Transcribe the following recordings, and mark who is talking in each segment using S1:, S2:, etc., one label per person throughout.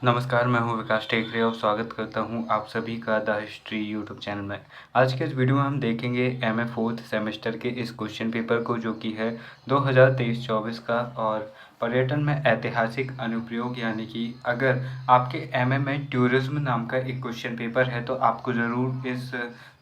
S1: नमस्कार, मैं हूं विकास टेकरे और स्वागत करता हूं आप सभी का द हिस्ट्री यूट्यूब चैनल में। आज के इस वीडियो में हम देखेंगे एमए फोर्थ सेमेस्टर के इस क्वेश्चन पेपर को, जो कि है 2023-24 का। और पर्यटन में ऐतिहासिक अनुप्रयोग, यानी कि अगर आपके एमए में टूरिज्म नाम का एक क्वेश्चन पेपर है तो आपको ज़रूर इस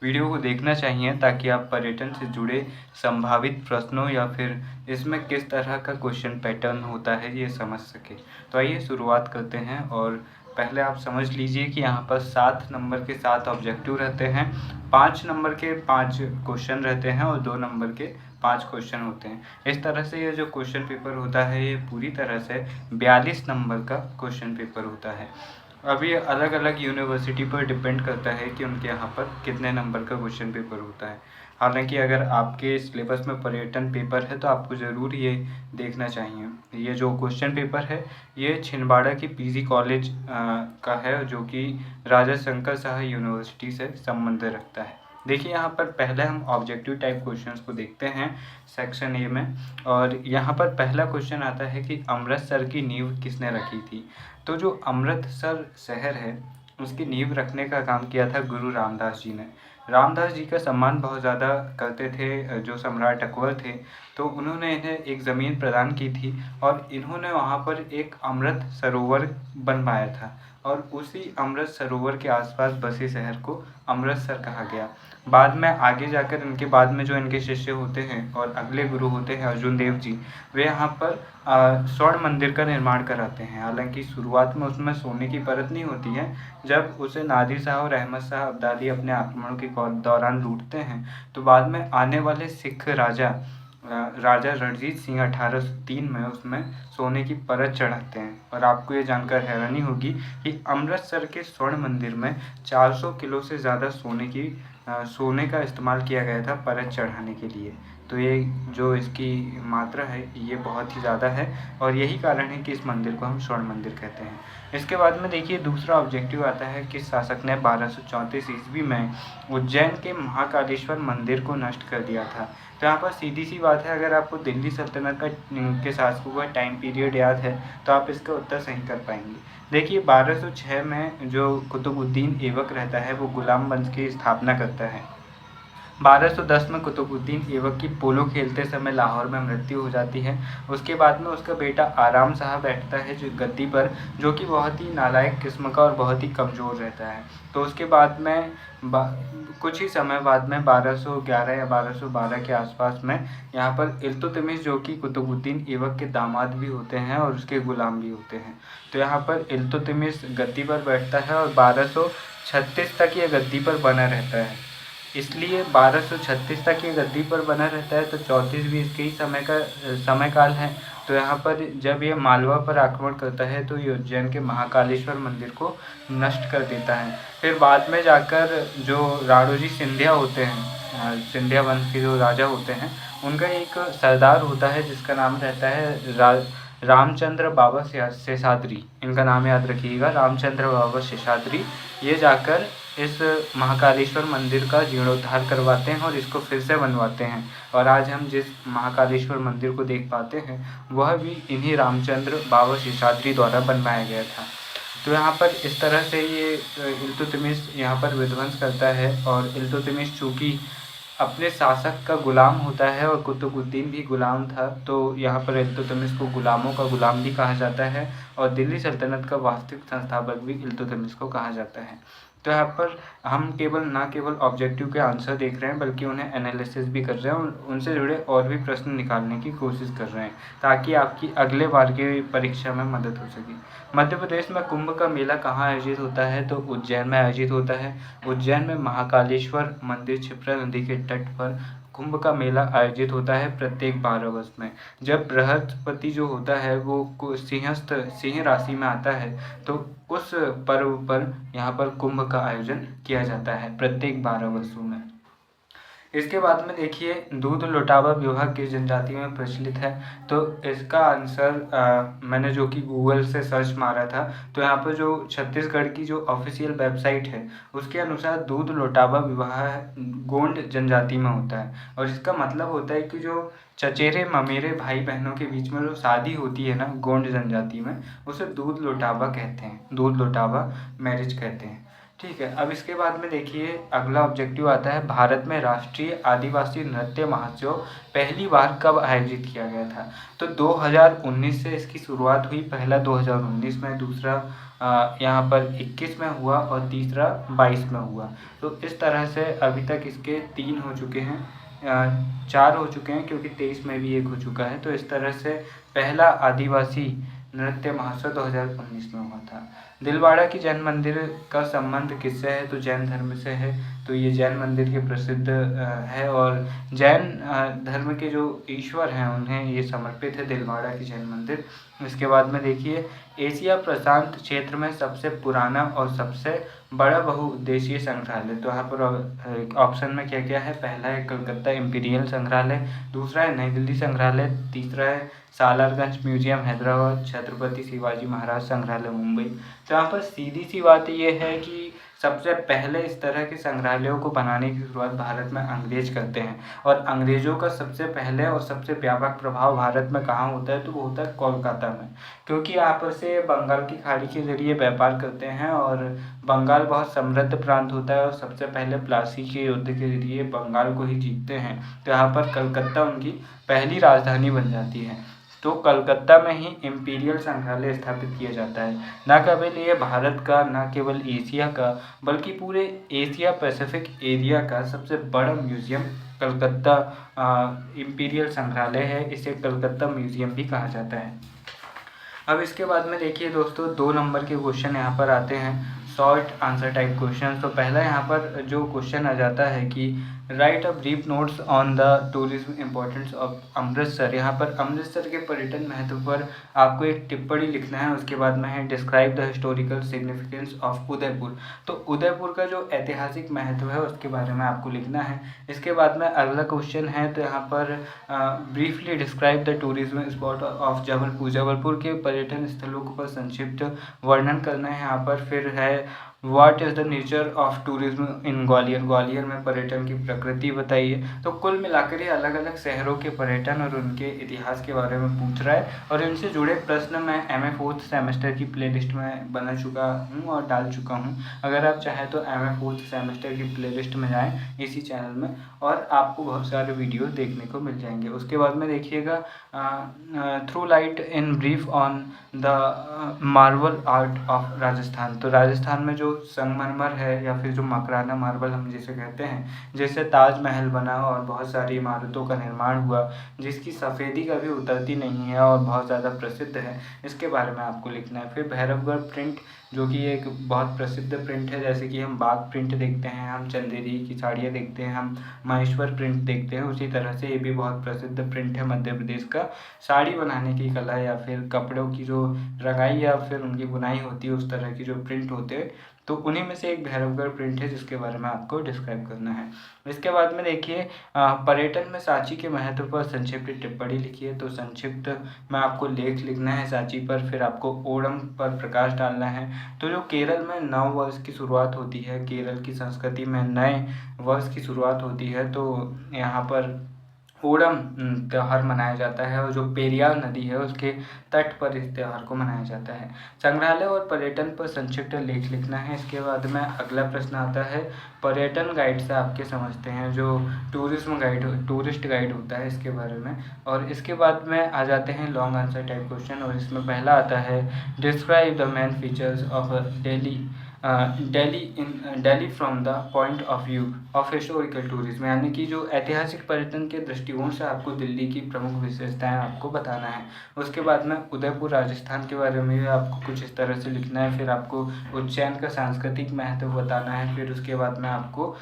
S1: वीडियो को देखना चाहिए, ताकि आप पर्यटन से जुड़े संभावित प्रश्नों या फिर इसमें किस तरह का क्वेश्चन पैटर्न होता है ये समझ सके। तो आइए शुरुआत करते हैं। और पहले आप समझ लीजिए कि यहाँ पर 7 नंबर के 7 ऑब्जेक्टिव रहते हैं, 5 नंबर के 5 क्वेश्चन रहते हैं और 2 नंबर के 5 क्वेश्चन होते हैं। इस तरह से ये जो क्वेश्चन पेपर होता है ये पूरी तरह से 42 नंबर का क्वेश्चन पेपर होता है। अब ये अलग अलग यूनिवर्सिटी पर डिपेंड करता है कि उनके यहाँ पर कितने नंबर का क्वेश्चन पेपर होता है। हालांकि अगर आपके सिलेबस में पर्यटन पेपर है तो आपको ज़रूर ये देखना चाहिए। ये जो क्वेश्चन पेपर है ये छिंदवाड़ा की पीजी कॉलेज का है, जो कि राजा शंकर शाह यूनिवर्सिटी से संबंध रखता है। देखिए, यहाँ पर पहले हम ऑब्जेक्टिव टाइप क्वेश्चंस को देखते हैं सेक्शन ए में। और यहाँ पर पहला क्वेश्चन आता है कि अमृतसर की नींव किसने रखी थी। तो जो अमृतसर शहर है उसकी नींव रखने का काम किया था गुरु रामदास जी ने। रामदास जी का सम्मान बहुत ज़्यादा करते थे जो सम्राट अकबर थे, तो उन्होंने इन्हें एक ज़मीन प्रदान की थी और इन्होंने वहाँ पर एक अमृत सरोवर बनवाया था। और उसी अमृत सरोवर के आसपास बसे शहर को अमृतसर कहा गया। बाद में आगे जाकर इनके बाद में जो इनके शिष्य होते हैं और अगले गुरु होते हैं अर्जुन देव जी, वे यहाँ पर स्वर्ण मंदिर का निर्माण कराते हैं। हालांकि शुरुआत में उसमें सोने की परत नहीं होती है। जब उसे नादिर शाह और अहमद शाह अब्दाली अपने आक्रमण के दौरान लूटते हैं, तो बाद में आने वाले सिख राजा रणजीत सिंह 1803 में उसमें सोने की परत चढ़ाते हैं। और आपको ये जानकर हैरानी होगी कि अमृतसर के स्वर्ण मंदिर में 400 किलो से ज़्यादा सोने का इस्तेमाल किया गया था परत चढ़ाने के लिए। तो ये जो इसकी मात्रा है ये बहुत ही ज़्यादा है, और यही कारण है कि इस मंदिर को हम स्वर्ण मंदिर कहते हैं। इसके बाद में देखिए दूसरा ऑब्जेक्टिव आता है कि शासक ने 1234 ईस्वी में उज्जैन के महाकालेश्वर मंदिर को नष्ट कर दिया था। तो यहाँ पर सीधी सी बात है, अगर आपको दिल्ली सल्तनत के शासकों का टाइम पीरियड याद है तो आप इसका उत्तर सही कर पाएंगे। देखिए 1206 में जो कुतुबुद्दीन ऐबक रहता है वो गुलाम वंश की स्थापना करता है। 1210 में कुतुबुद्दीन ऐबक की पोलो खेलते समय लाहौर में मृत्यु हो जाती है। उसके बाद में उसका बेटा आराम शाह बैठता है जो गद्दी पर, जो कि बहुत ही नालायक किस्म का और बहुत ही कमज़ोर रहता है। तो उसके बाद में कुछ ही समय बाद में 1211 या 1212 के आसपास में यहाँ पर इल्तुतमिश, जो कि कुतुबुद्दीन ऐबक के दामाद भी होते हैं और उसके गुलाम भी होते हैं, तो यहाँ पर इल्तुतमिश गद्दी पर बैठता है और 1236 तक ये गद्दी पर बना रहता है। इसलिए 1236 तक ये गद्दी पर बना रहता है, तो 34 भी इसके ही समयकाल है। तो यहाँ पर जब ये मालवा पर आक्रमण करता है तो ये उज्जैन के महाकालेश्वर मंदिर को नष्ट कर देता है। फिर बाद में जाकर जो राणोजी सिंधिया होते हैं, सिंधिया वंश के जो राजा होते हैं, उनका एक सरदार होता है जिसका नाम रहता है रामचंद्र बाबा शेषाद्री। इनका नाम याद रखिएगा, रामचंद्र बाबा शेषाद्री। ये जाकर इस महाकालेश्वर मंदिर का जीर्णोद्धार करवाते हैं और इसको फिर से बनवाते हैं। और आज हम जिस महाकालेश्वर मंदिर को देख पाते हैं वह भी इन्हीं रामचंद्र बाबा शेषाद्री द्वारा बनवाया गया था। तो यहाँ पर इस तरह से ये इल्तुतमिश यहाँ पर विध्वंस करता है। और इल्तुतमिश चूँकि अपने शासक का गुलाम होता है और कुतुबुद्दीन भी गुलाम था, तो यहाँ पर इल्तुतमिश को गुलामों का गुलाम भी कहा जाता है और दिल्ली सल्तनत का वास्तविक संस्थापक भी इल्तुतमिश को कहा जाता है। तो यहाँ पर हम ना केवल ऑब्जेक्टिव के आंसर देख रहे हैं बल्कि उन्हें एनालिसिस भी कर रहे हैं और उनसे जुड़े और भी प्रश्न निकालने की कोशिश कर रहे हैं, ताकि आपकी अगले बार की परीक्षा में मदद हो सके। मध्य प्रदेश में कुंभ का मेला कहाँ आयोजित होता है, तो उज्जैन में आयोजित होता है। उज्जैन में महाकालेश्वर मंदिर क्षिप्रा नदी के तट पर कुंभ का मेला आयोजित होता है प्रत्येक 12 वर्ष में। जब बृहस्पति जो होता है वो सिंह राशि में आता है, तो उस पर्व पर यहाँ पर कुंभ का आयोजन किया जाता है प्रत्येक 12 वर्षों में। इसके बाद में देखिए दूध लोटावा विवाह किस जनजाति में प्रचलित है। तो इसका आंसर मैंने जो कि गूगल से सर्च मारा था, तो यहाँ पर जो छत्तीसगढ़ की जो ऑफिशियल वेबसाइट है उसके अनुसार दूध लोटावा विवाह गोंड जनजाति में होता है। और इसका मतलब होता है कि जो चचेरे ममेरे भाई बहनों के बीच में जो शादी होती है ना गोंड जनजाति में, उसे दूध लोटावा कहते हैं, दूध लोटावा मैरिज कहते हैं। ठीक है, अब इसके बाद में देखिए अगला ऑब्जेक्टिव आता है, भारत में राष्ट्रीय आदिवासी नृत्य महोत्सव पहली बार कब आयोजित किया गया था। तो 2019 से इसकी शुरुआत हुई, पहला 2019 में, दूसरा यहाँ पर 21 में हुआ और तीसरा 22 में हुआ। तो इस तरह से अभी तक इसके 3 हो चुके हैं, 4 हो चुके हैं क्योंकि 23 में भी 1 हो चुका है। तो इस तरह से पहला आदिवासी नृत्य महोत्सव 2019 में हुआ था। दिलवाड़ा की जैन मंदिर का संबंध किससे है। तो जैन धर्म से है। तो ये जैन मंदिर के प्रसिद्ध है और जैन धर्म के जो ईश्वर हैं उन्हें ये समर्पित है दिलवाड़ा की जैन मंदिर। इसके बाद में देखिए एशिया प्रशांत क्षेत्र में सबसे पुराना और सबसे बड़ा बहुउद्देशीय संग्रहालय। तो यहाँ पर ऑप्शन में क्या क्या है, पहला है कलकत्ता इंपीरियल संग्रहालय, दूसरा है नई दिल्ली संग्रहालय, तीसरा है सालारगंज म्यूजियम हैदराबाद, छत्रपति शिवाजी महाराज संग्रहालय मुंबई। तो यहाँ पर सीधी सी बात ये है कि सबसे पहले इस तरह के संग्रहालयों को बनाने की शुरुआत भारत में अंग्रेज करते हैं। और अंग्रेज़ों का सबसे पहले और सबसे व्यापक प्रभाव भारत में कहाँ होता है, तो वो होता है कोलकाता में, क्योंकि यहाँ पर से बंगाल की खाड़ी के जरिए व्यापार करते हैं और बंगाल बहुत समृद्ध प्रांत होता है और सबसे पहले प्लासी के युद्ध के जरिए बंगाल को ही जीतते हैं। तो यहाँ पर कलकत्ता उनकी पहली राजधानी बन जाती है। तो कलकत्ता में ही इम्पीरियल संग्रहालय स्थापित किया जाता है। न केवल ये भारत का, न केवल एशिया का, बल्कि पूरे एशिया पैसिफिक एरिया का सबसे बड़ा म्यूजियम कलकत्ता इम्पीरियल संग्रहालय है। इसे कलकत्ता म्यूजियम भी कहा जाता है। अब इसके बाद में देखिए दोस्तों 2 नंबर के क्वेश्चन यहाँ पर आते हैं, शॉर्ट आंसर टाइप क्वेश्चन। तो पहला यहाँ पर जो क्वेश्चन आ जाता है कि right a brief notes on the tourism importance of Amritsar. यहाँ पर अमृतसर के पर्यटन महत्व पर आपको एक टिप्पणी लिखना है। उसके बाद में है describe the historical significance of Udaipur. तो उदयपुर का जो ऐतिहासिक महत्व है उसके बारे में आपको लिखना है। इसके बाद में अगला क्वेश्चन है, तो यहाँ पर briefly describe the tourism spot of Jabalpur. Jabalpur के पर्यटन स्थलों पर संक्षिप्त वर्णन करना है यहाँ पर। फिर है what is the nature of tourism in Gwalior. Gwalior में पर्यटन की प्रकृति बताइए। तो कुल मिलाकर ये अलग अलग शहरों के पर्यटन और उनके इतिहास के बारे में पूछ रहा है और इनसे जुड़े प्रश्न मैं MA 4th सेमेस्टर की प्लेलिस्ट में बना चुका हूँ और डाल चुका हूँ। अगर आप चाहें तो MA 4th सेमेस्टर की प्लेलिस्ट में जाएँ इसी चैनल में और आपको बहुत सारे वीडियो देखने को मिल जाएंगे। उसके बाद में देखिएगा through light in brief on the marble art of Rajasthan. तो राजस्थान में जो संगमरमर है या फिर जो मकराना मार्बल हम जिसे कहते हैं, जैसे ताजमहल बना और बहुत सारी इमारतों का निर्माण हुआ जिसकी सफ़ेदी कभी उतरती नहीं है और बहुत ज़्यादा प्रसिद्ध है, इसके बारे में आपको लिखना है। फिर भैरवगढ़ प्रिंट जो कि एक बहुत प्रसिद्ध प्रिंट है, जैसे कि हम बाग प्रिंट देखते हैं, हम चंदेरी की साड़ियाँ देखते हैं, हम महेश्वर प्रिंट देखते हैं, उसी तरह से ये भी बहुत प्रसिद्ध प्रिंट है मध्य प्रदेश का। साड़ी बनाने की कला या फिर कपड़ों की जो रंगाई या फिर उनकी बुनाई होती है, उस तरह की जो प्रिंट होते हैं, तो उन्हीं में से एक भैरवगढ़ प्रिंट है जिसके बारे में आपको डिस्क्राइब करना है। इसके बाद में देखिए पर्यटन में सांची के महत्व पर संक्षिप्त टिप्पणी लिखिए। तो संक्षिप्त में आपको लेख लिखना है सांची पर, फिर आपको ओणम पर प्रकाश डालना है। तो जो केरल में नव वर्ष की शुरुआत होती है, केरल की संस्कृति में नए वर्ष की शुरुआत होती है, तो यहाँ पर ओणम त्यौहार मनाया जाता है और जो पेरियार नदी है उसके तट पर इस त्यौहार को मनाया जाता है। संग्रहालय और पर्यटन पर संक्षिप्त लेख लिखना है। इसके बाद में अगला प्रश्न आता है, पर्यटन गाइड से आपके समझते हैं जो टूरिस्ट गाइड होता है इसके बारे में। और इसके बाद में आ जाते हैं लॉन्ग आंसर टाइप क्वेश्चन और इसमें पहला आता है describe the main features of Delhi from the point of view of historical tourism. यानी कि जो ऐतिहासिक पर्यटन के दृष्टिकोण से आपको दिल्ली की प्रमुख विशेषताएं आपको बताना है। उसके बाद में उदयपुर राजस्थान के बारे में भी आपको कुछ इस तरह से लिखना है। फिर आपको उज्जैन का सांस्कृतिक महत्व बताना है। फिर उसके बाद में आपको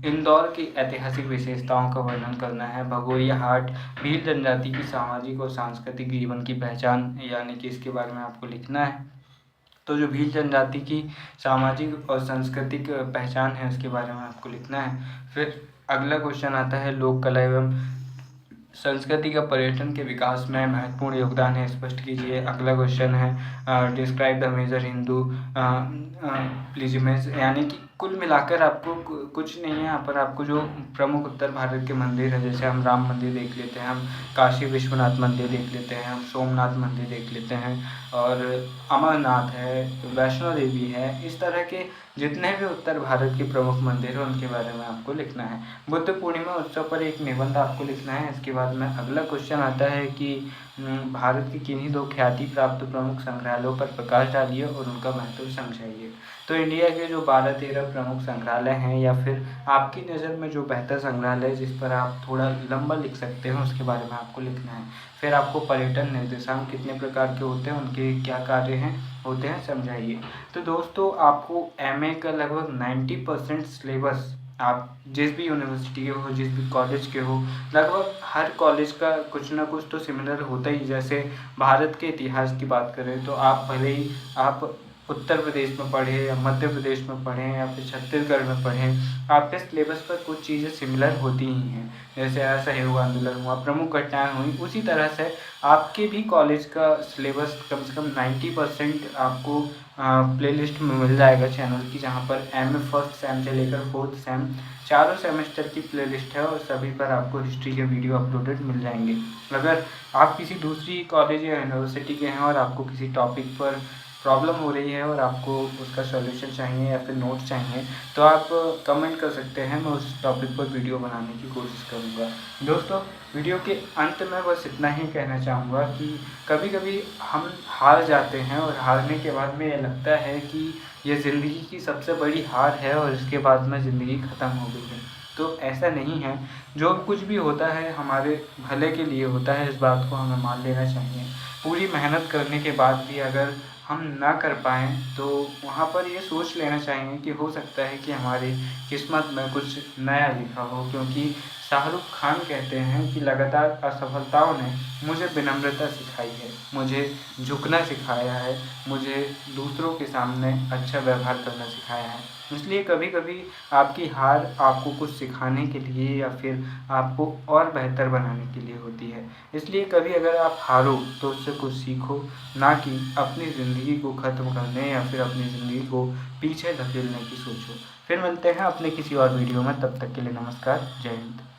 S1: इंदौर की ऐतिहासिक विशेषताओं का वर्णन करना है। भगोरिया हाट भील जनजाति की सामाजिक और सांस्कृतिक जीवन की पहचान, यानी कि इसके बारे में आपको लिखना है। तो जो भील जनजाति की सामाजिक और सांस्कृतिक पहचान है उसके बारे में आपको लिखना है। फिर अगला क्वेश्चन आता है, लोक कला एवं संस्कृति का पर्यटन के विकास में महत्वपूर्ण योगदान है, स्पष्ट कीजिए। अगला क्वेश्चन है, डिस्क्राइब द मेजर हिंदू प्लिजिमेज, यानी कि कुल मिलाकर आपको कुछ नहीं है यहाँ पर, आपको जो प्रमुख उत्तर भारत के मंदिर हैं, जैसे हम राम मंदिर देख लेते हैं, हम काशी विश्वनाथ मंदिर देख लेते हैं, हम सोमनाथ मंदिर देख लेते हैं, और अमरनाथ है, वैष्णो देवी है, इस तरह के जितने भी उत्तर भारत के प्रमुख मंदिर हैं उनके बारे में आपको लिखना है। बुद्ध पूर्णिमा उत्सव पर एक निबंध आपको लिखना है। इसके बाद में अगला क्वेश्चन आता है कि भारत के किन्हीं 2 ख्याति प्राप्त प्रमुख संग्रहालयों पर प्रकाश डालिए और उनका महत्व समझाइए। तो इंडिया के जो 12-13 प्रमुख संग्रहालय हैं, या फिर आपकी नज़र में जो बेहतर संग्रहालय जिस पर आप थोड़ा लंबा लिख सकते हैं, उसके बारे में आपको लिखना है। फिर आपको पर्यटन निर्देशांक कितने प्रकार के होते हैं, उनके क्या कार्य हैं होते हैं, समझाइए। तो दोस्तों, आपको एमए का लगभग 90% सिलेबस, आप जिस भी यूनिवर्सिटी के हो, जिस भी कॉलेज के हो, लगभग हर कॉलेज का कुछ ना कुछ तो सिमिलर होता ही। जैसे भारत के इतिहास की बात करें तो आप भले ही आप उत्तर प्रदेश में पढ़ें या मध्य प्रदेश में पढ़ें या फिर छत्तीसगढ़ में पढ़ें, आपके सिलेबस पर कुछ चीज़ें सिमिलर होती ही हैं। जैसे असहयोग आंदोलन हुआ, प्रमुख घटनाएँ हुई, उसी तरह से आपके भी कॉलेज का सिलेबस कम से कम 90% आपको प्लेलिस्ट में मिल जाएगा चैनल की, जहाँ पर एमए फर्स्ट सेम से लेकर 4th सेम चारों सेमेस्टर की प्लेलिस्ट है, और सभी पर आपको हिस्ट्री के वीडियो अपलोडेड मिल जाएंगे। अगर आप किसी दूसरी कॉलेज या यूनिवर्सिटी के हैं और आपको किसी टॉपिक पर प्रॉब्लम हो रही है और आपको उसका सॉल्यूशन चाहिए या फिर नोट्स चाहिए, तो आप कमेंट कर सकते हैं, मैं उस टॉपिक पर वीडियो बनाने की कोशिश करूँगा। दोस्तों, वीडियो के अंत में बस इतना ही कहना चाहूँगा कि कभी कभी हम हार जाते हैं और हारने के बाद में ये लगता है कि ये ज़िंदगी की सबसे बड़ी हार है और इसके बाद में ज़िंदगी ख़त्म हो गई है। तो ऐसा नहीं है, जो कुछ भी होता है हमारे भले के लिए होता है, इस बात को हमें मान लेना चाहिए। पूरी मेहनत करने के बाद भी अगर हम ना कर पाएँ तो वहाँ पर ये सोच लेना चाहिए कि हो सकता है कि हमारी किस्मत में कुछ नया लिखा हो, क्योंकि शाहरुख खान कहते हैं कि लगातार असफलताओं ने मुझे विनम्रता सिखाई है, मुझे झुकना सिखाया है, मुझे दूसरों के सामने अच्छा व्यवहार करना सिखाया है। इसलिए कभी कभी आपकी हार आपको कुछ सिखाने के लिए या फिर आपको और बेहतर बनाने के लिए होती है। इसलिए कभी अगर आप हारो तो उससे कुछ सीखो, ना कि अपनी ज़िंदगी को ख़त्म करने या फिर अपनी ज़िंदगी को पीछे धकेलने की सोचो। फिर मिलते हैं अपने किसी और वीडियो में, तब तक के लिए नमस्कार, जय हिंद।